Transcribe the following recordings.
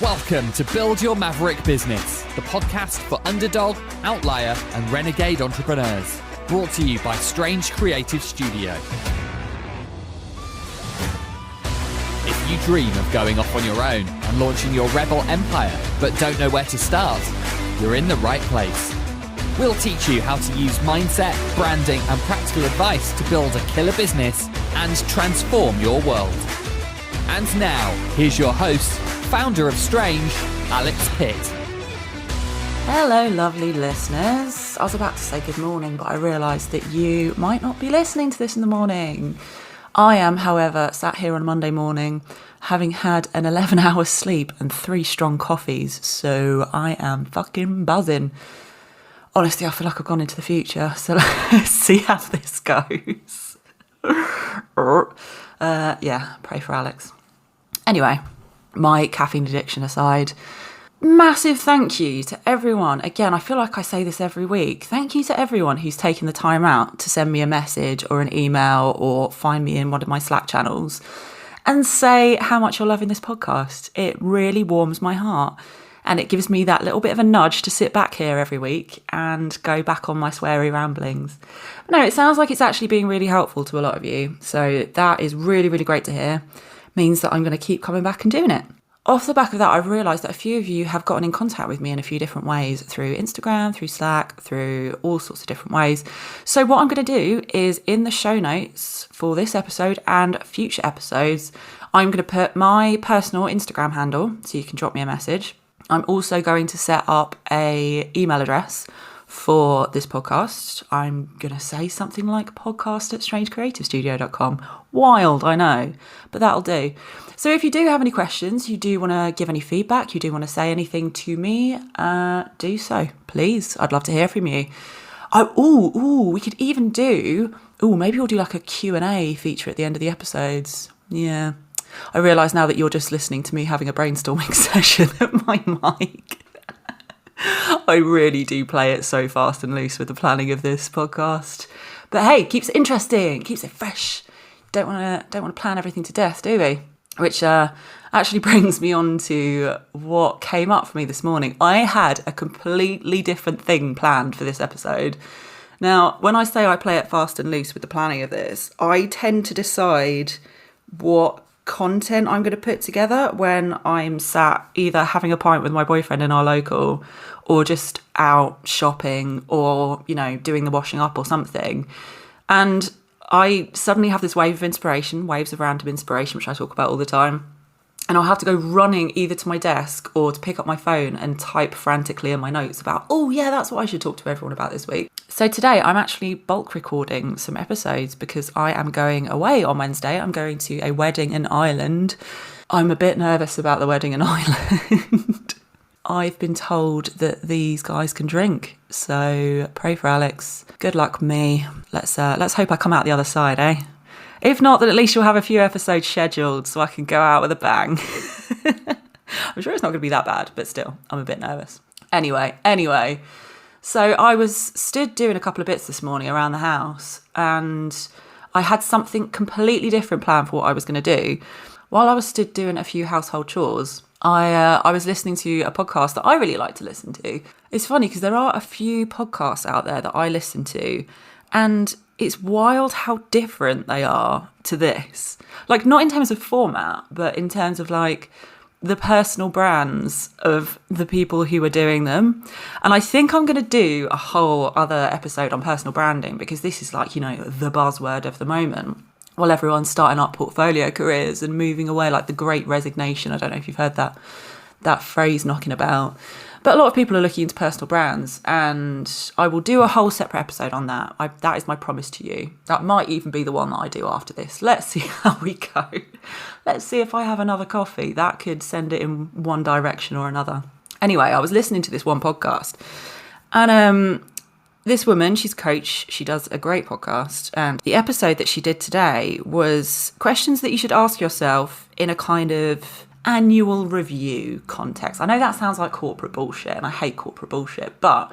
Welcome to Build Your Maverick Business, the podcast for underdog, outlier, and renegade entrepreneurs. Brought to you by Strange Creative Studio. If you dream of going off on your own and launching your rebel empire, but don't know where to start, you're in the right place. We'll teach you how to use mindset, branding, and practical advice to build a killer business and transform your world. And now, here's your host, founder of Strange, Alex Pitt. Hello, lovely listeners. I was about to say good morning, but I realised that you might not be listening to this in the morning. I am, however, sat here on Monday morning, having had an 11-hour sleep and 3 strong coffees, so I am fucking buzzing. Honestly, I feel like I've gone into the future, so let's see how this goes. Yeah, pray for Alex. Anyway, my caffeine addiction aside, massive thank you to everyone. Again, I feel like I say this every week. Thank you to everyone who's taken the time out to send me a message or an email or find me in one of my Slack channels and say how much you're loving this podcast. It really warms my heart. And it gives me that little bit of a nudge to sit back here every week and go back on my sweary ramblings. But no, it sounds like it's actually being really helpful to a lot of you. So that is really, really great to hear. Means that I'm going to keep coming back and doing it. Off the back of that, I've realised that a few of you have gotten in contact with me in a few different ways, through Instagram, through Slack, through all sorts of different ways. So what I'm going to do is in the show notes for this episode and future episodes, I'm going to put my personal Instagram handle so you can drop me a message. I'm also going to set up an email address for this podcast. I'm going to say something like podcast@strangecreativestudio.com. Wild, I know, but that'll do. So if you do have any questions, you do want to give any feedback, you do want to say anything to me, do so, please. I'd love to hear from you. We could even do, maybe we'll do like a Q&A feature at the end of the episodes. Yeah. I realise now that you're just listening to me having a brainstorming session at my mic. I really do play it so fast and loose with the planning of this podcast. But hey, keeps it interesting, keeps it fresh. Don't want to plan everything to death, do we? Which actually brings me on to what came up for me this morning. I had a completely different thing planned for this episode. Now, when I say I play it fast and loose with the planning of this, I tend to decide what content I'm going to put together when I'm sat either having a pint with my boyfriend in our local or just out shopping or, doing the washing up or something. And I suddenly have this wave of inspiration, waves of random inspiration, which I talk about all the time. And I'll have to go running either to my desk or to pick up my phone and type frantically in my notes about, that's what I should talk to everyone about this week. So today I'm actually bulk recording some episodes because I am going away on Wednesday. I'm going to a wedding in Ireland. I'm a bit nervous about the wedding in Ireland. I've been told that these guys can drink, so pray for Alex. Good luck me. Let's hope I come out the other side, eh? If not, then at least you'll have a few episodes scheduled so I can go out with a bang. I'm sure it's not going to be that bad, but still, I'm a bit nervous. Anyway, so I was stood doing a couple of bits this morning around the house and I had something completely different planned for what I was going to do. While I was stood doing a few household chores, I was listening to a podcast that I really like to listen to. It's funny because there are a few podcasts out there that I listen to and it's wild how different they are to this. Like, not in terms of format, but in terms of like the personal brands of the people who are doing them. And I think I'm going to do a whole other episode on personal branding because this is like, the buzzword of the moment. While everyone's starting up portfolio careers and moving away, like the great resignation. I don't know if you've heard that phrase knocking about. But a lot of people are looking into personal brands and I will do a whole separate episode on that. That is my promise to you. That might even be the one that I do after this. Let's see how we go. Let's see if I have another coffee. That could send it in one direction or another. Anyway, I was listening to this one podcast and this woman, she's a coach, she does a great podcast. And the episode that she did today was questions that you should ask yourself in a kind of annual review context. I know that sounds like corporate bullshit and I hate corporate bullshit, but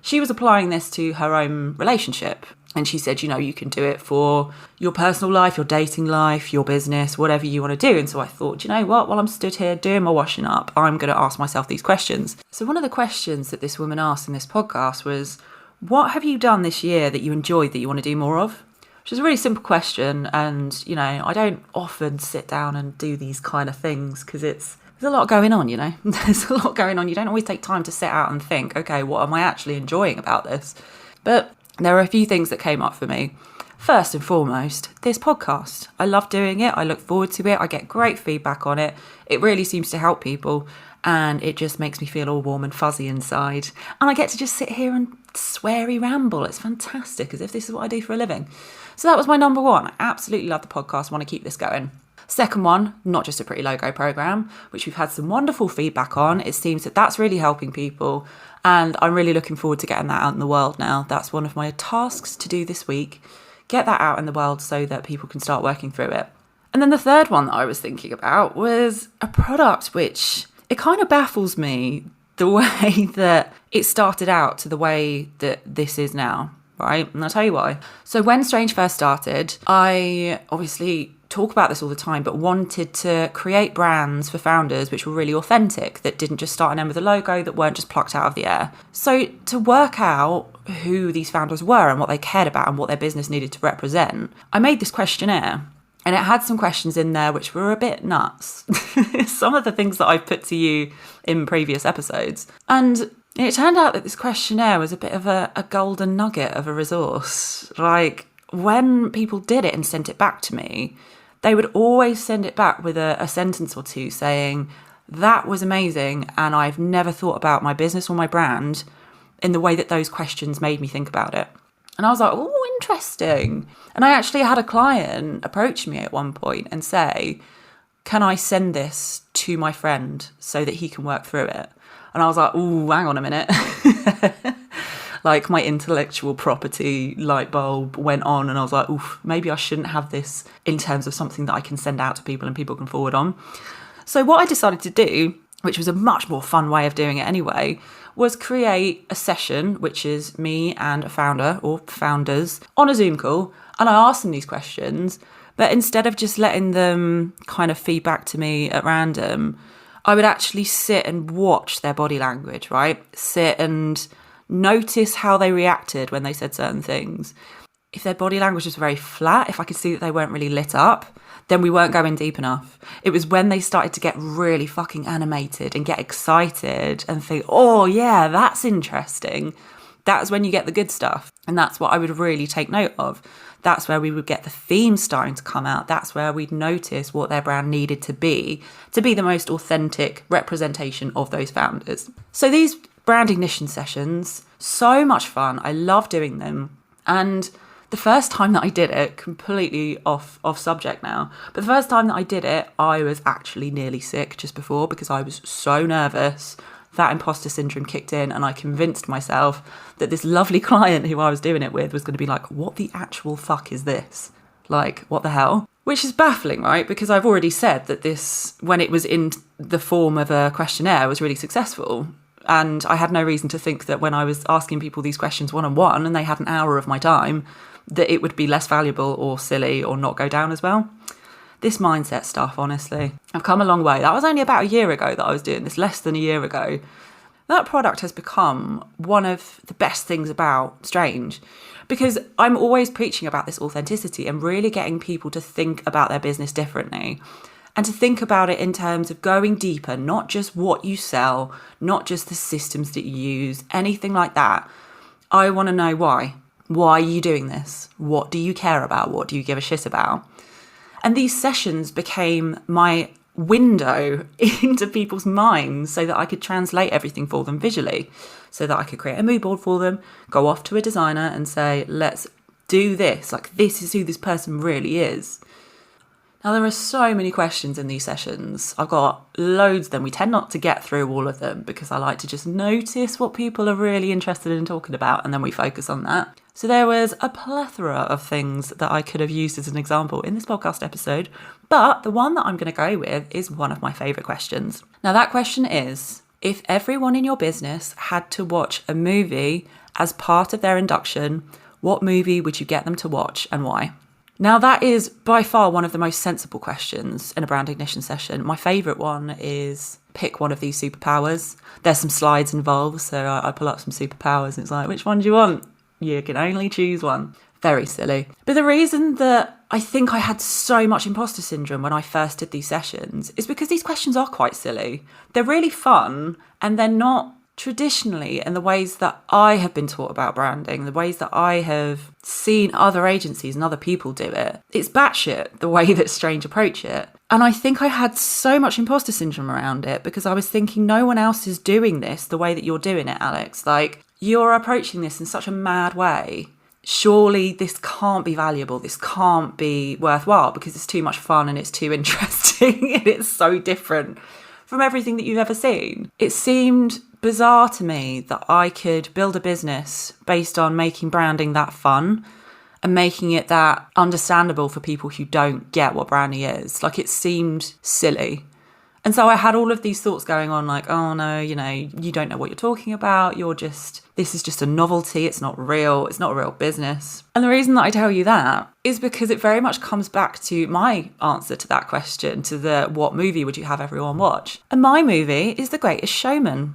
she was applying this to her own relationship. And she said, you can do it for your personal life, your dating life, your business, whatever you want to do. And so I thought, you know what, while I'm stood here doing my washing up, I'm going to ask myself these questions. So one of the questions that this woman asked in this podcast was, what have you done this year that you enjoyed that you want to do more of? Which is a really simple question. And, I don't often sit down and do these kind of things because there's a lot going on, There's a lot going on. You don't always take time to sit out and think, okay, what am I actually enjoying about this? But there are a few things that came up for me. First and foremost, this podcast. I love doing it. I look forward to it. I get great feedback on it. It really seems to help people. And it just makes me feel all warm and fuzzy inside. And I get to just sit here and sweary ramble. It's fantastic, as if this is what I do for a living. So that was my number one. I absolutely love the podcast. I want to keep this going. Second one, not just a pretty logo program, which we've had some wonderful feedback on. It seems that that's really helping people. And I'm really looking forward to getting that out in the world now. That's one of my tasks to do this week. Get that out in the world so that people can start working through it. And then the third one that I was thinking about was a product which it kind of baffles me the way that it started out to the way that this is now, right? And I'll tell you why. So when Strange first started, I obviously talk about this all the time, but wanted to create brands for founders which were really authentic, that didn't just start and end with a logo, that weren't just plucked out of the air. So to work out who these founders were and what they cared about and what their business needed to represent, I made this questionnaire. And it had some questions in there which were a bit nuts. Some of the things that I've put to you in previous episodes. And it turned out that this questionnaire was a bit of a golden nugget of a resource. Like, when people did it and sent it back to me, they would always send it back with a sentence or two saying, that was amazing, and I've never thought about my business or my brand in the way that those questions made me think about it. And I was like, oh, interesting. And I actually had a client approach me at one point and say, can I send this to my friend so that he can work through it? And I was like, oh, hang on a minute. Like, my intellectual property light bulb went on, and I was like, oof, maybe I shouldn't have this in terms of something that I can send out to people and people can forward on. So what I decided to do, which was a much more fun way of doing it anyway, was create a session, which is me and a founder or founders on a Zoom call. And I asked them these questions, but instead of just letting them kind of feed back to me at random, I would actually sit and watch their body language, right? Sit and notice how they reacted when they said certain things. If their body language was very flat, if I could see that they weren't really lit up, then we weren't going deep enough. It was when they started to get really fucking animated and get excited and think, oh yeah, that's interesting. That's when you get the good stuff. And that's what I would really take note of. That's where we would get the themes starting to come out. That's where we'd notice what their brand needed to be the most authentic representation of those founders. So these brand ignition sessions, so much fun. I love doing them. And the first time that I did it, completely off subject now, but the first time that I did it, I was actually nearly sick just before because I was so nervous. That imposter syndrome kicked in, and I convinced myself that this lovely client who I was doing it with was going to be like, what the actual fuck is this? Like, what the hell? Which is baffling, right? Because I've already said that this, when it was in the form of a questionnaire, was really successful. And I had no reason to think that when I was asking people these questions one-on-one and they had an hour of my time, that it would be less valuable or silly or not go down as well. This mindset stuff, honestly, I've come a long way. That was only about a year ago that I was doing this, less than a year ago. That product has become one of the best things about Strange, because I'm always preaching about this authenticity and really getting people to think about their business differently. And to think about it in terms of going deeper, not just what you sell, not just the systems that you use, anything like that. I want to know why. Why are you doing this? What do you care about? What do you give a shit about? And these sessions became my window into people's minds so that I could translate everything for them visually, so that I could create a mood board for them, go off to a designer and say, let's do this. Like, this is who this person really is. Now, there are so many questions in these sessions. I've got loads of them. We tend not to get through all of them because I like to just notice what people are really interested in talking about, and then we focus on that. So there was a plethora of things that I could have used as an example in this podcast episode, but the one that I'm going to go with is one of my favourite questions. Now, that question is, if everyone in your business had to watch a movie as part of their induction, What movie would you get them to watch and why? Now, that is by far one of the most sensible questions in a brand ignition session. My favourite one is pick one of these superpowers. There's some slides involved, so I pull up some superpowers and it's like, which one do you want? You can only choose one. Very silly. But the reason that I think I had so much imposter syndrome when I first did these sessions is because these questions are quite silly. They're really fun and they're not traditionally in the ways that I have been taught about branding, the ways that I have seen other agencies and other people do it. It's batshit the way that Strange approach it. And I think I had so much imposter syndrome around it because I was thinking no one else is doing this the way that you're doing it, Alex. Like, you're approaching this in such a mad way. Surely this can't be valuable. This can't be worthwhile because it's too much fun and it's too interesting and it's so different from everything that you've ever seen. It seemed bizarre to me that I could build a business based on making branding that fun and making it that understandable for people who don't get what branding is. Like, it seemed silly. And so I had all of these thoughts going on like, oh no, you don't know what you're talking about. This is just a novelty. It's not real. It's not a real business. And the reason that I tell you that is because it very much comes back to my answer to that question, to the what movie would you have everyone watch? And my movie is The Greatest Showman,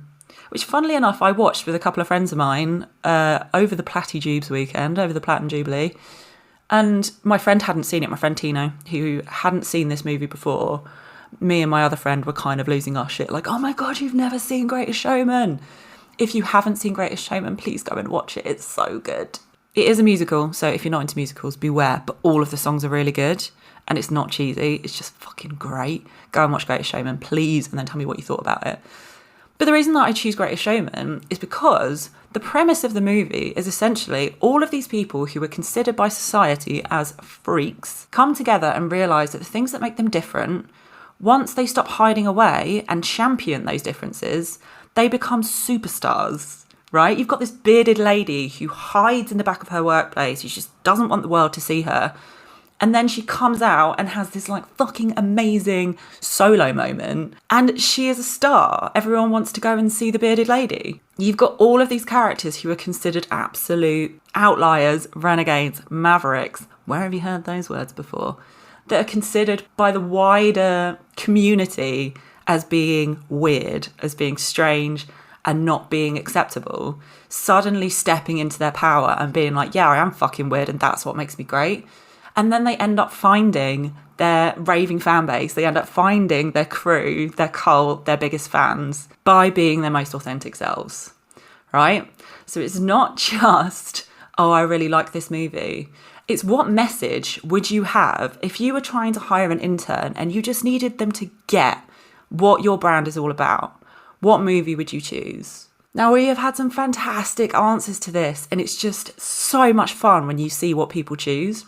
which funnily enough, I watched with a couple of friends of mine over the Platy-Jubes weekend, over the Platinum Jubilee. And my friend hadn't seen it, my friend Tino, who hadn't seen this movie before. Me and my other friend were kind of losing our shit, like, oh my God, you've never seen Greatest Showman. If you haven't seen Greatest Showman, please go and watch it. It's so good. It is a musical, so if you're not into musicals, beware. But all of the songs are really good and it's not cheesy. It's just fucking great. Go and watch Greatest Showman, please, and then tell me what you thought about it. But the reason that I choose Greatest Showman is because the premise of the movie is essentially all of these people who were considered by society as freaks come together and realise that the things that make them different, once they stop hiding away and champion those differences, they become superstars, right? You've got this bearded lady who hides in the back of her workplace. She just doesn't want the world to see her. And then she comes out and has this like fucking amazing solo moment. And she is a star. Everyone wants to go and see the bearded lady. You've got all of these characters who are considered absolute outliers, renegades, mavericks. Where have you heard those words before? That are considered by the wider community as being weird, as being strange and not being acceptable, suddenly stepping into their power and being like, yeah, I am fucking weird and that's what makes me great. And then they end up finding their raving fan base. They end up finding their crew, their cult, their biggest fans by being their most authentic selves, right? So it's not just, oh, I really like this movie. It's what message would you have if you were trying to hire an intern and you just needed them to get what your brand is all about? What movie would you choose? Now, we have had some fantastic answers to this, and it's just so much fun when you see what people choose.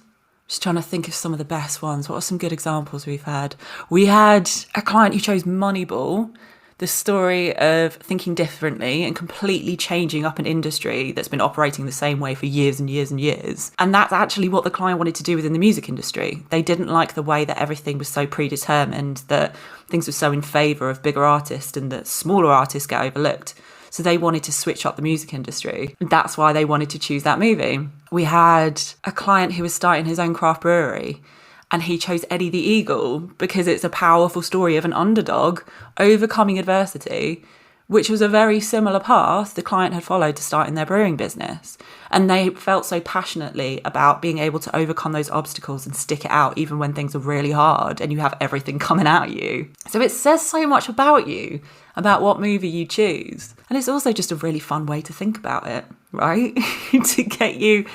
Just trying to think of some of the best ones. What are some good examples we've had? We had a client who chose Moneyball, the story of thinking differently and completely changing up an industry that's been operating the same way for years and years and years. And that's actually what the client wanted to do within the music industry. They didn't like the way that everything was so predetermined, that things were so in favour of bigger artists and that smaller artists get overlooked. So they wanted to switch up the music industry. And that's why they wanted to choose that movie. We had a client who was starting his own craft brewery, and he chose Eddie the Eagle because it's a powerful story of an underdog overcoming adversity, which was a very similar path the client had followed to starting their brewing business. And they felt so passionately about being able to overcome those obstacles and stick it out even when things are really hard and you have everything coming at you. So it says so much about you, about what movie you choose. And it's also just a really fun way to think about it, right? To get you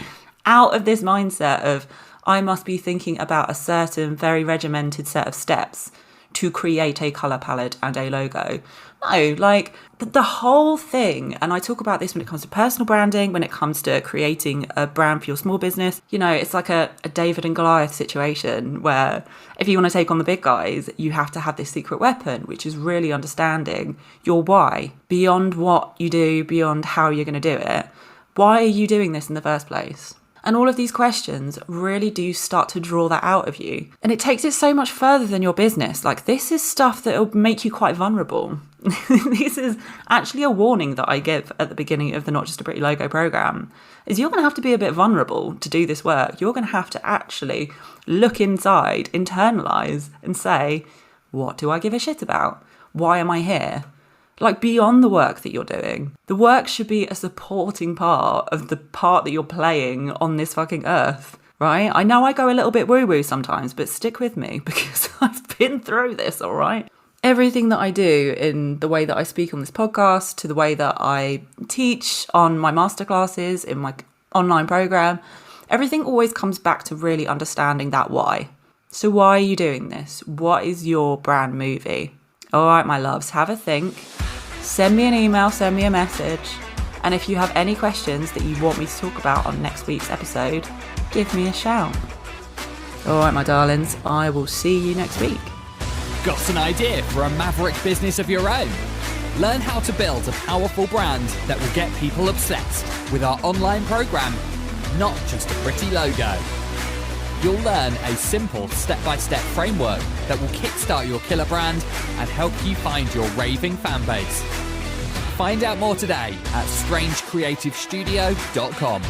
out of this mindset of, I must be thinking about a certain very regimented set of steps to create a colour palette and a logo. No, like the whole thing, and I talk about this when it comes to personal branding, when it comes to creating a brand for your small business, it's like a David and Goliath situation where if you want to take on the big guys, you have to have this secret weapon, which is really understanding your why, beyond what you do, beyond how you're going to do it. Why are you doing this in the first place? And all of these questions really do start to draw that out of you. And it takes it so much further than your business. Like, this is stuff that will make you quite vulnerable. This is actually a warning that I give at the beginning of the Not Just a Pretty Logo program, is you're going to have to be a bit vulnerable to do this work. You're going to have to actually look inside, internalize, and say, what do I give a shit about? Why am I here? Like, beyond the work that you're doing. The work should be a supporting part of the part that you're playing on this fucking earth, right? I know I go a little bit woo-woo sometimes, but stick with me because I've been through this, all right? Everything that I do, in the way that I speak on this podcast, to the way that I teach on my masterclasses, in my online program, everything always comes back to really understanding that why. So why are you doing this? What is your brand movie? All right, my loves, have a think. Send me an email, send me a message. And if you have any questions that you want me to talk about on next week's episode, give me a shout. All right, my darlings, I will see you next week. Got an idea for a maverick business of your own? Learn how to build a powerful brand that will get people obsessed with our online program, Not Just a Pretty Logo. You'll learn a simple step-by-step framework that will kickstart your killer brand and help you find your raving fan base. Find out more today at strangecreativestudio.com.